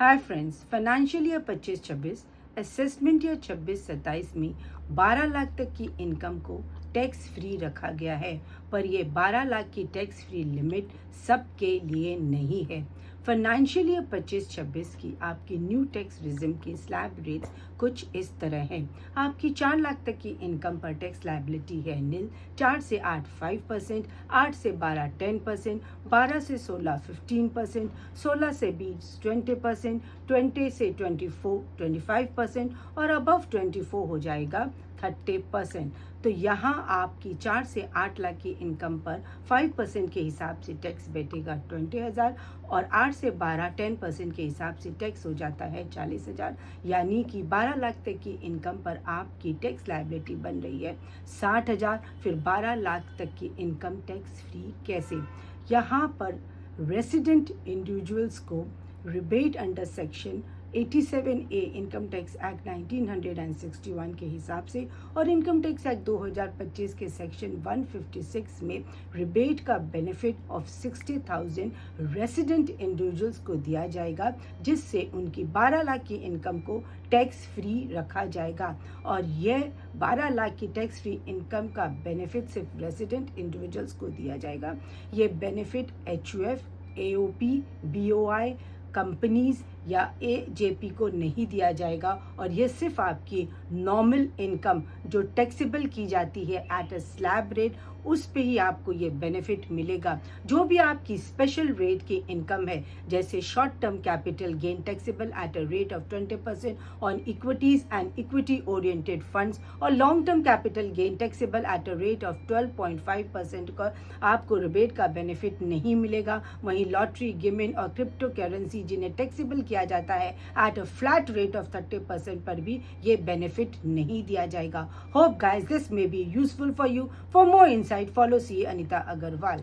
Hi friends, financial year 25-26 assessment year 26-27 में 12 लाख तक की इनकम को टैक्स फ्री रखा गया है, पर यह 12 लाख की टैक्स फ्री लिमिट सबके लिए नहीं है। फाइनेंशियल ईयर 25-26 की आपकी न्यू टैक्स रिजिम की स्लैब रेट्स कुछ इस तरह हैं। आपकी 4 लाख तक की इनकम पर टैक्स लायबिलिटी है नील, 4 से 8 5%, 8 से 12 10%, 12 से 16 15%, 16 से 20 20%, 20 से 24 25% और अबव 24 हो जाएगा 30%। तो यहाँ आपकी 4 से 8 लाख की इनकम पर 5% के हिसाब से टैक्स बैठेगा 20,000 और 8 से 12 10% के हिसाब से टैक्स हो जाता है 40,000। यानी कि 12 लाख तक की इनकम पर आपकी टैक्स लायबिलिटी बन रही है 60,000। फिर 12 लाख तक की इनकम टैक्स फ्री कैसे? यहाँ पर रेसिडेंट इंडिविजुअल्स को rebate under section 87A income tax act 1961 के हिसाब से और इनकम टैक्स एक्ट 2025 के सेक्शन 156 में रिबेट का बेनिफिट ऑफ 60,000 रेसिडेंट इंडिविजुअल्स को दिया जाएगा, जिससे उनकी 12 लाख की इनकम को टैक्स फ्री रखा जाएगा। और यह 12 लाख की टैक्स फ्री इनकम का बेनिफिट सिर्फ रेसिडेंट इंडिविजुअल्स को दिया जाएगा। ये benefit HUF, AOP, BOI companies या AJP को नहीं दिया जाएगा। और ये सिर्फ आपकी नॉर्मल इनकम जो टैक्सेबल की जाती है एट अ स्लैब रेट, उस पे ही आपको ये बेनिफिट मिलेगा। जो भी आपकी स्पेशल रेट की इनकम है, जैसे short term capital gain taxable at a rate of 20% on equities and equity oriented funds, और long term capital gain taxable at a rate of 12.5% का आपको रिबेट का बेनिफिट नहीं मिलेगा। वहीं लॉटरी, गेमिंग और क्रिप्टो करेंसी जिन्हें टैक्सेबल किया जाता है at a flat rate of 30% पर भी ये बेनिफिट नहीं दिया जाएगा। Hope guys this may be useful for you. For more insight follow CA Anita Agarwal।